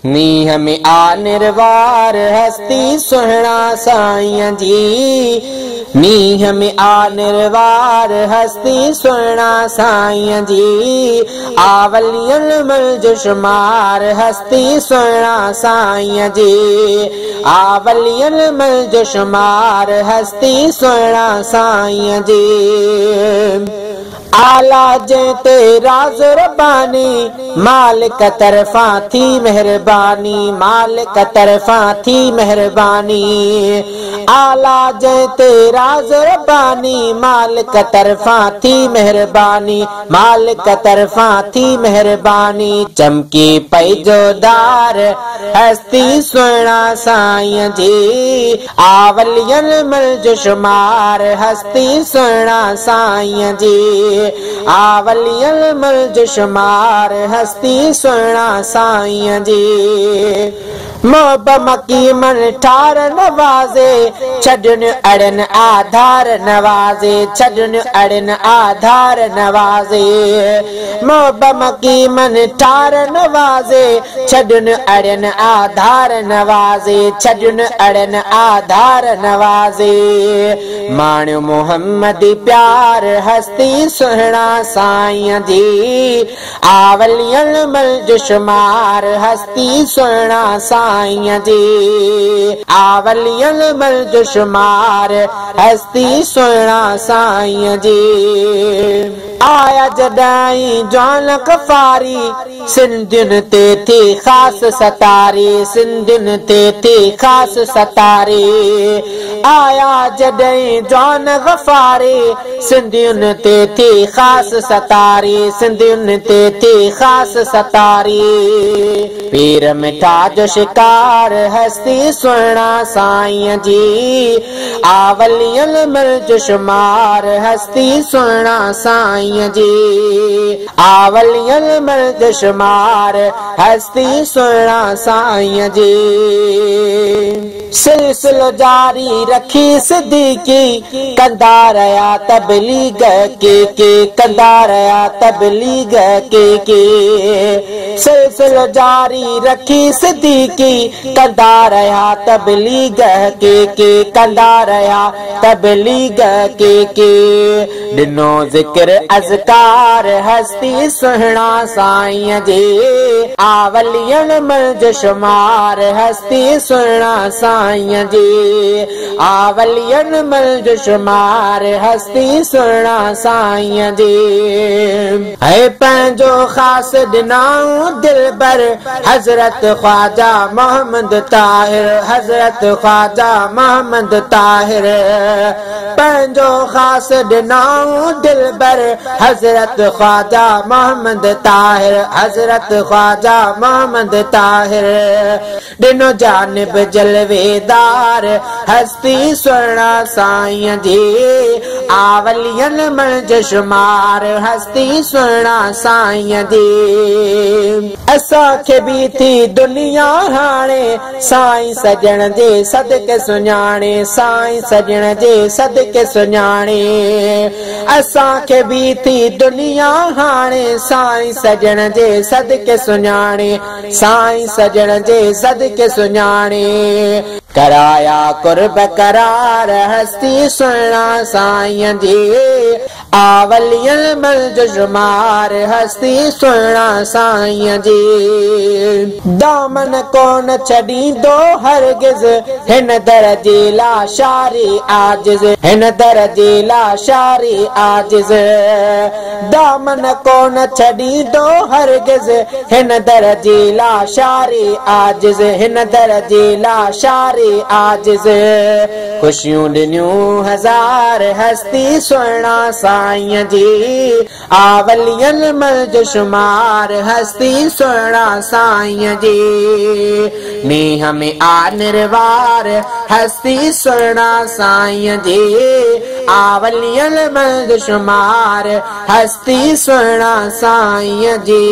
मींह में आ निर्वार हस्ती सुहिणा साईं जी। मींह में आ निर्वार हस्ती सुहिणा साईं जी। आवलियन मल शुमार हस्ती सुहिणा साईं जी। आवलियन मल शुमार हस्ती सुहिणा साईं जी। आला जंहिं राज़ रब्बानी मालिक तरफ़ा थी मेहरबानी। मालिक तरफ़ा थी मेहरबानी। आला जंहिं राज़ रब्बानी मालिक तरफ़ा थी मेहरबानी। मालिक तरफ़ा थी मेहरबानी। चमकी पई जोदार हस्ती सुहिणा साईं जी। आवलियन मल शुमार हस्ती सुहिणा साईं जी। आवलियन मल शुमार हस्ती सुहिणा साईं जी। मोहब्बती मन ठार नवाज़े छॾनि अड़नि आधार नवाज़े। छॾनि अड़नि आधार नवाज़े। मोहब्बती मन ठार नवाज़े छॾनि अड़नि आधार नवाज़े। छॾनि अड़नि आधार नवाज़े। माण्हू मोहम्मद प्यार हस्ती सुहिणा साईं जी। आवलियन मल शुमार हस्ती सुहिणा साईं जी। आवलियन मल शुमार हस्ती सुहिणा साईं जी। आया जॾहिं जवान कफ़ारी सिंधियुनि ते थी ख़ासि सतारी। सिंधियुनि ते थी ख़ासि सतारी। आया जॾहिं जवान गफ़ारी सिंधियुनि ते थी ख़ासि सतारी। सिंधियुनि ते थी ख़ासि सतारी। पीर मिठा जो शिकार हस्ती सुहिणा साईं जी। आवलियन मल शुमार हस्ती सुहिणा साईं जी। आवलियन मल शुमार हस्ती सुहिणा साईं जी। सिलसिलो जारी रखी सिद्दीकी कंदा रहिया तबलीग के कंदा रहिया तबलीग के। सिलसिलो जारी रखी सिद्दीकी कंदा रहिया तबलीग के कंदा रहिया तबलीग के। ॾिनो ज़िक्र अज़कार हस्ती सुहिणा साईं जी। आवलियन मल शुमार हस्ती सुहिणा साईं जी। आवलियन मल शुमार हस्ती सुहिणा साईं जी। है पंहिंजो ख़ासि ॾिनाऊं दिलबर हज़रत ख्वाजा मोहम्मद ताहिर। हज़रत ख्वाजा मोहम्मद ताहिर। पंहिंजो ख़ासि ॾिनाऊं दिलबर हज़रत ख्वाजा मोहम्मद ताहिर। हज़रत ख्वाजा मोहम्मद ताहिर। ॾिनो जानिब जलवेदार हस्ती सुहिणा साईं जी। आवलियन मल शुमार हस्ती सुहिणा साईं जी। असांखे बि थी दुनिया हाणे साईं सजण जे सदके सुञाणे। साईं सजण जे सदके सुञाणे। असांखे बि थी दुनिया हाणे साईं सजण जे सदके सुञाणे। साईं सजण जे सदके सुञाणे। कराया कुर्ब करार हस्ती सुहिणा साईं जी। आवलियन मल शुमार हस्ती सुहिणा साईं जी। दामन कोन छॾींदो हरगिज़ हिन दर जी लाशारी आजिज़। हिन दर जी लाशारी आजिज़। दामन कोन छॾींदो हरगिज़ हिन दर जी लाशारी आजिज़। हिन दर जी लाशारी आजिज़। खुशियूं ॾिनियूं हज़ार हस्ती सुहिणा साईं जी। आवलियन मल शुमार हस्ती सुहिणा साईं जी। मींह में आ निर्वार हस्ती सुहिणा साईं जी। आवलियन मल शुमार हस्ती सुहिणा साईं जी।